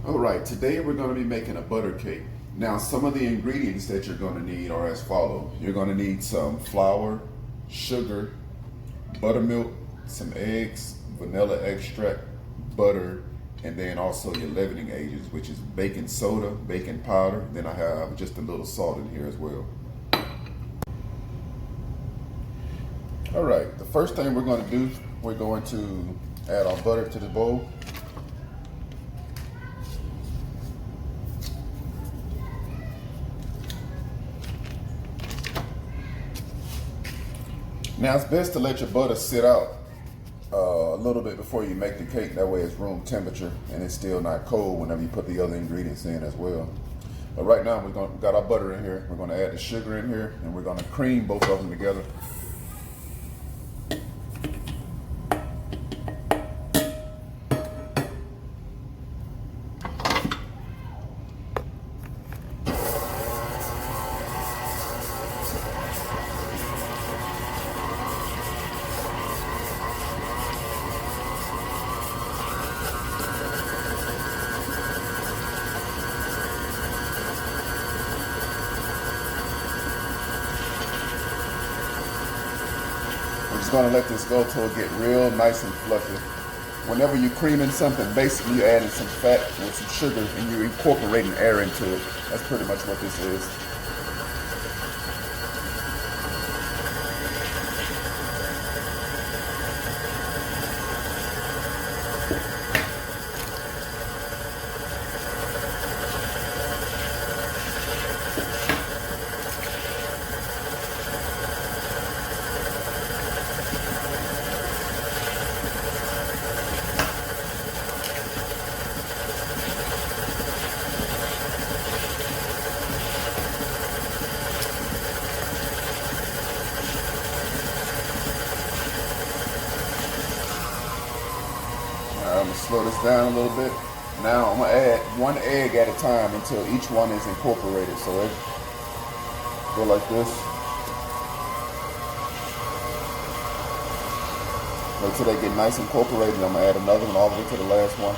All right, today we're going to be making a butter cake. Now, some of the ingredients that you're going to need are as follows. You're going to need some flour, sugar, buttermilk, some eggs, vanilla extract, butter, and then also your leavening agents, which is baking soda, baking powder. Then I have just a little salt in here as well. All right, the first thing we're going to do, we're going to add our butter to the bowl. Now it's best to let your butter sit out a little bit before you make the cake. That way it's room temperature and it's still not cold whenever you put the other ingredients in as well. But right now we've got our butter in here. We're going to add the sugar in here and we're going to cream both of them together. We're just going to let this go till it get real nice and fluffy. Whenever you're creaming something, basically you're adding some fat with some sugar and you're incorporating air into it. That's pretty much what this is. I'm gonna slow this down a little bit. Now I'm gonna add one egg at a time until each one is incorporated. So it go like this. Wait till they get nice incorporated. I'm gonna add another one all the way to the last one.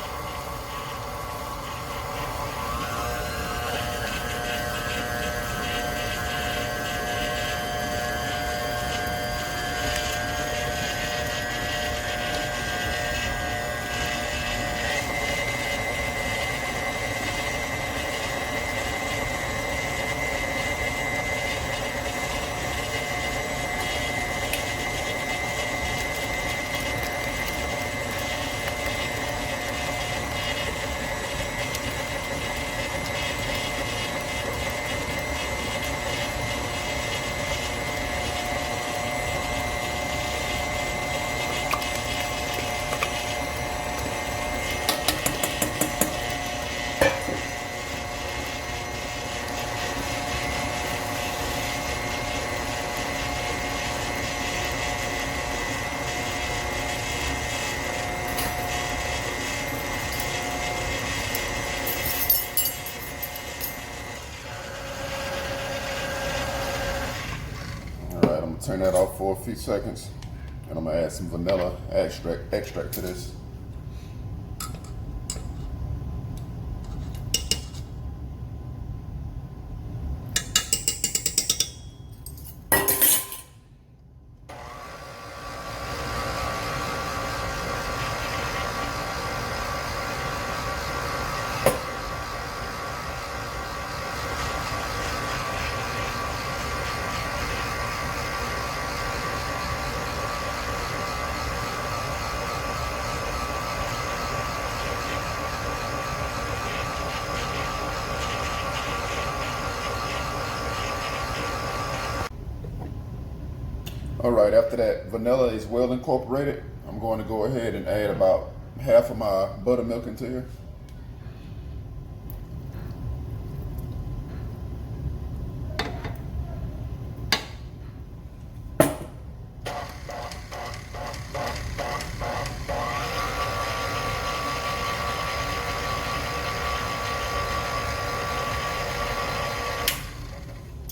Turn that off for a few seconds, and I'm gonna add some vanilla extract to this. All right, after that vanilla is well incorporated, I'm going to go ahead and add about half of my buttermilk into here.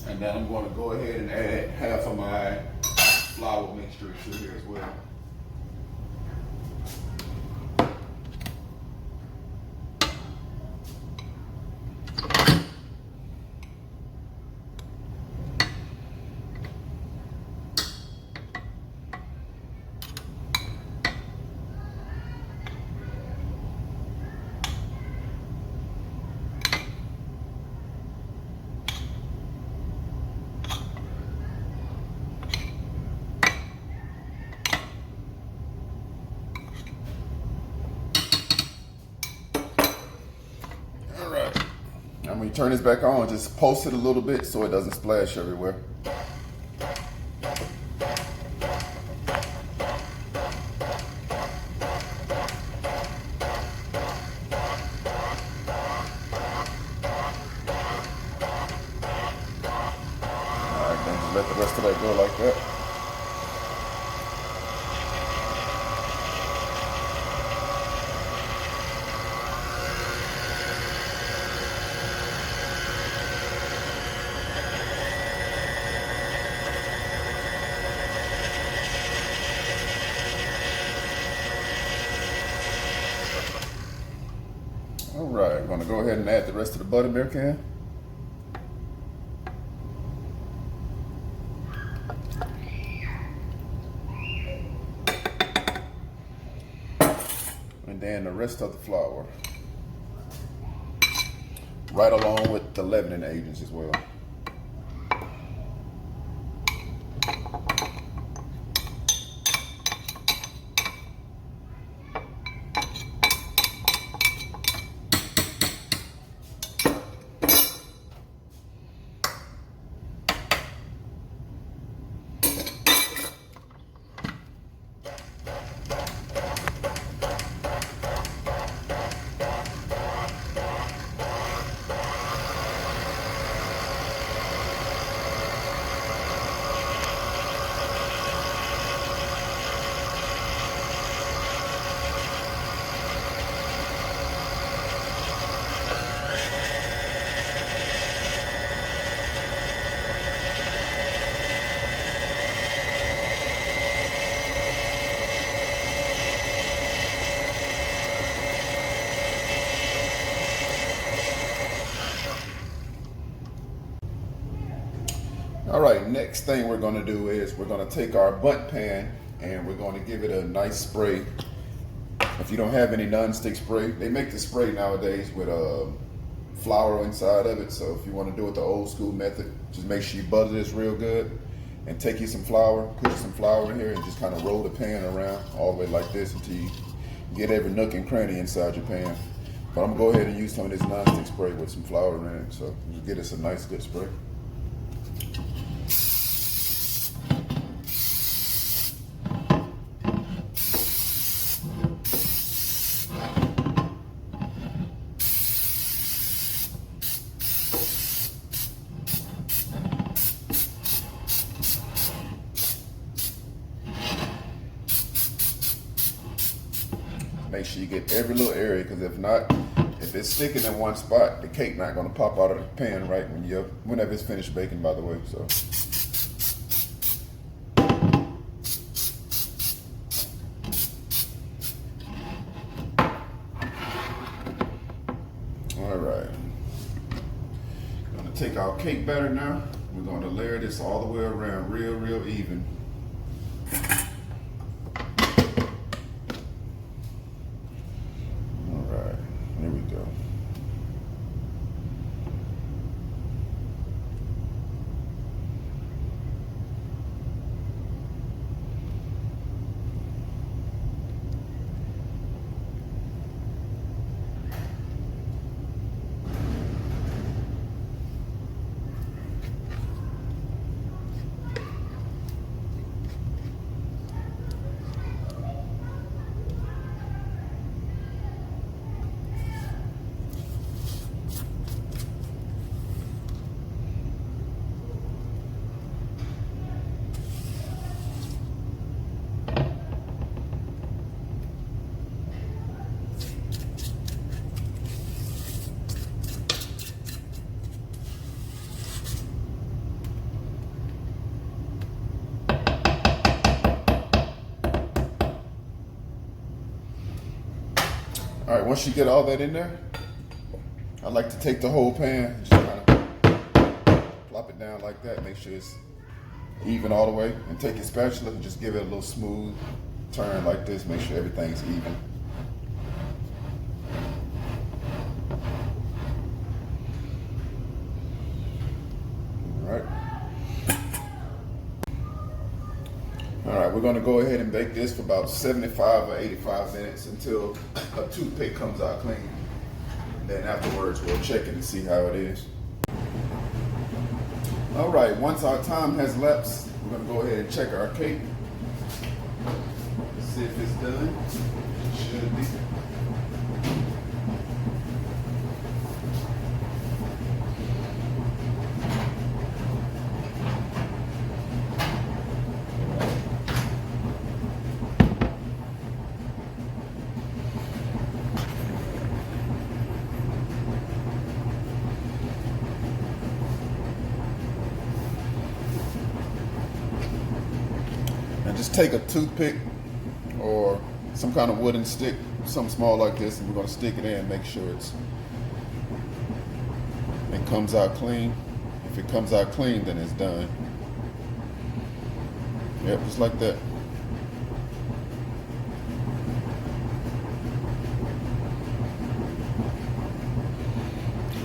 And then I'm going to go ahead and add half of my flour mixture into here as well. turn this back on, just pulse it a little bit so it doesn't splash everywhere. Alright, then just let the rest of that go like that. All right, we're gonna go ahead and add the rest of the buttermilk in. And then the rest of the flour. Right along with the leavening agents as well. All right, next thing we're gonna do is we're gonna take our bundt pan and we're gonna give it a nice spray. If you don't have any non-stick spray, they make the spray nowadays with flour inside of it. So if you wanna do it the old school method, just make sure you butter this real good and take you some flour, put some flour in here and just kind of roll the pan around all the way like this until you get every nook and cranny inside your pan. But I'm gonna go ahead and use some of this non-stick spray with some flour in it. So just get us a nice good spray. Make sure you get every little area, because if not, if it's sticking in one spot, the cake not gonna pop out of the pan right whenever it's finished baking, by the way. So all right, I'm gonna take our cake batter now. We're gonna layer this all the way around real even. There we go. All right, once you get all that in there, I like to take the whole pan, just kind of plop it down like that, make sure it's even all the way, and take your spatula and just give it a little smooth turn like this, make sure everything's even. All right, we're gonna go ahead and bake this for about 75 or 85 minutes until a toothpick comes out clean. And then afterwards, we'll check it and see how it is. All right, once our time has elapsed, we're gonna go ahead and check our cake. See if it's done. It should be. And just take a toothpick or some kind of wooden stick, something small like this, and we're going to stick it in and make sure it comes out clean. If it comes out clean, then it's done. Yep, just like that.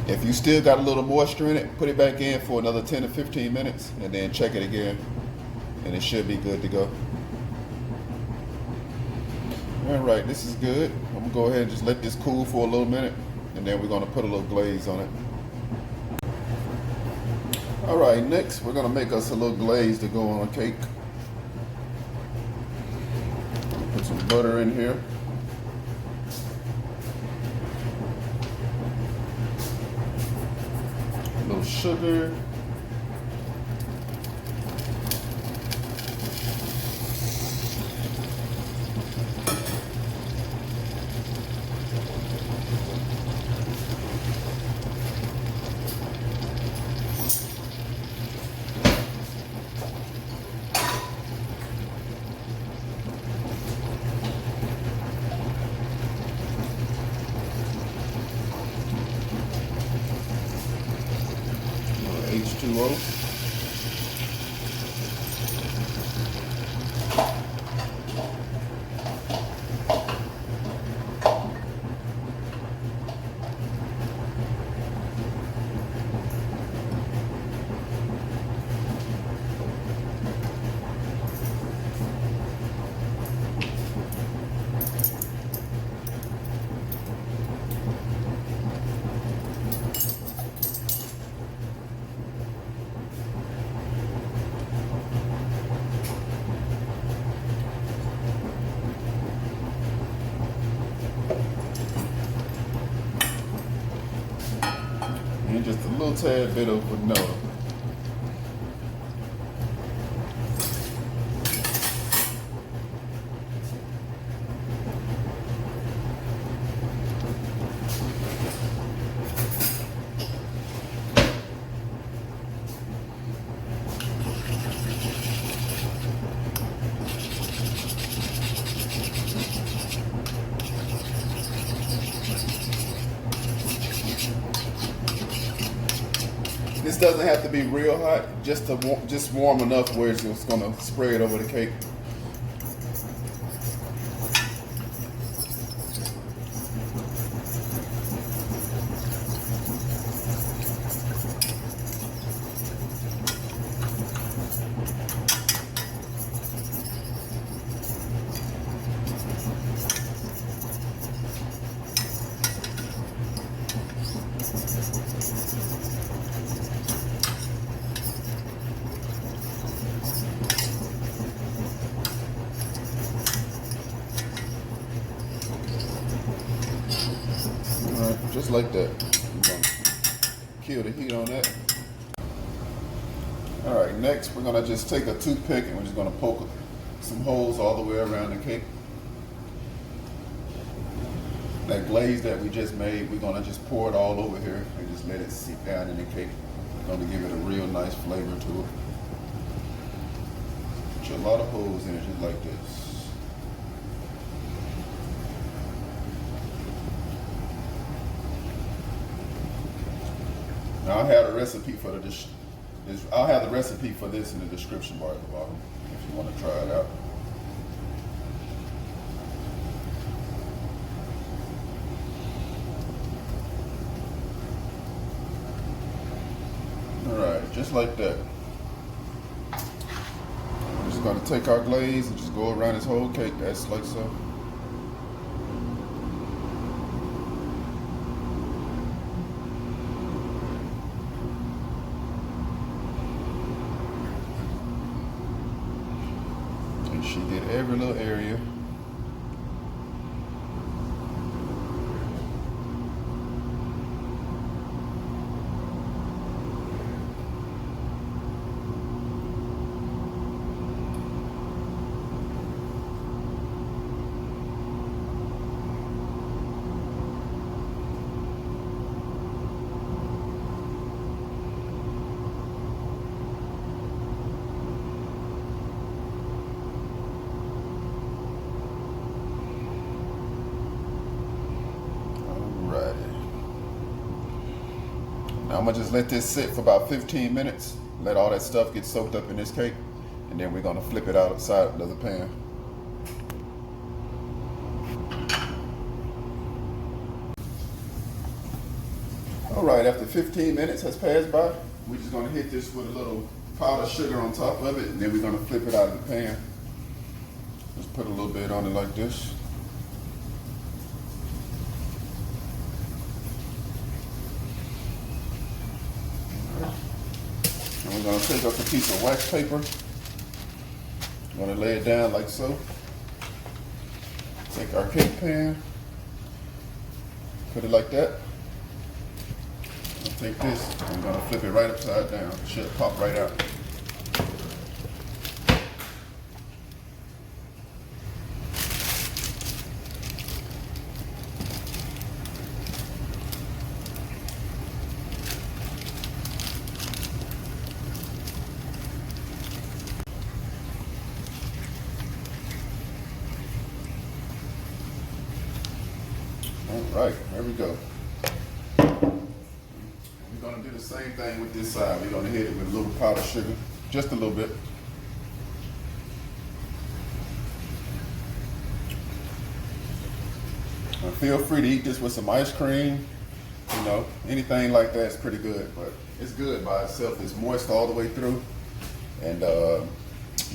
If you still got a little moisture in it, put it back in for another 10 to 15 minutes and then check it again, and it should be good to go. All right, this is good. I'm gonna go ahead and just let this cool for a little minute, and then we're gonna put a little glaze on it. All right, next we're gonna make us a little glaze to go on a cake. Put some butter in here. A little sugar. H2O. And just a little tad bit of vanilla. This doesn't have to be real hot, just warm enough where it's just gonna spray it over the cake. Just like that. We're gonna kill the heat on that. All right, next we're gonna just take a toothpick and we're just gonna poke some holes all the way around the cake. That glaze that we just made, we're gonna just pour it all over here and just let it seep down in the cake. We're gonna give it a real nice flavor to it. Put a lot of holes in it just like this. Now, I'll have the recipe for I'll have the recipe for this in the description bar at the bottom if you want to try it out. All right, just like that. We're just gonna take our glaze and just go around this whole cake. That's like so. little area. Now I'm gonna just let this sit for about 15 minutes, let all that stuff get soaked up in this cake, and then we're gonna flip it outside of the pan. All right, after 15 minutes has passed by, we're just gonna hit this with a little powdered sugar on top of it, and then we're gonna flip it out of the pan. Just put a little bit on it like this. And we're gonna take up a piece of wax paper. I'm gonna lay it down like so. Take our cake pan, put it like that. I'll take this, I'm gonna flip it right upside down. It should pop right out. All right, there we go. We're gonna do the same thing with this side. We're gonna hit it with a little powdered sugar, just a little bit. Now feel free to eat this with some ice cream. You know, anything like that is pretty good, but it's good by itself. It's moist all the way through, and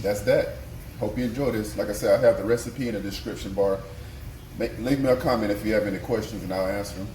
that's that. Hope you enjoy this. Like I said, I have the recipe in the description bar. Leave me a comment if you have any questions, and I'll answer them.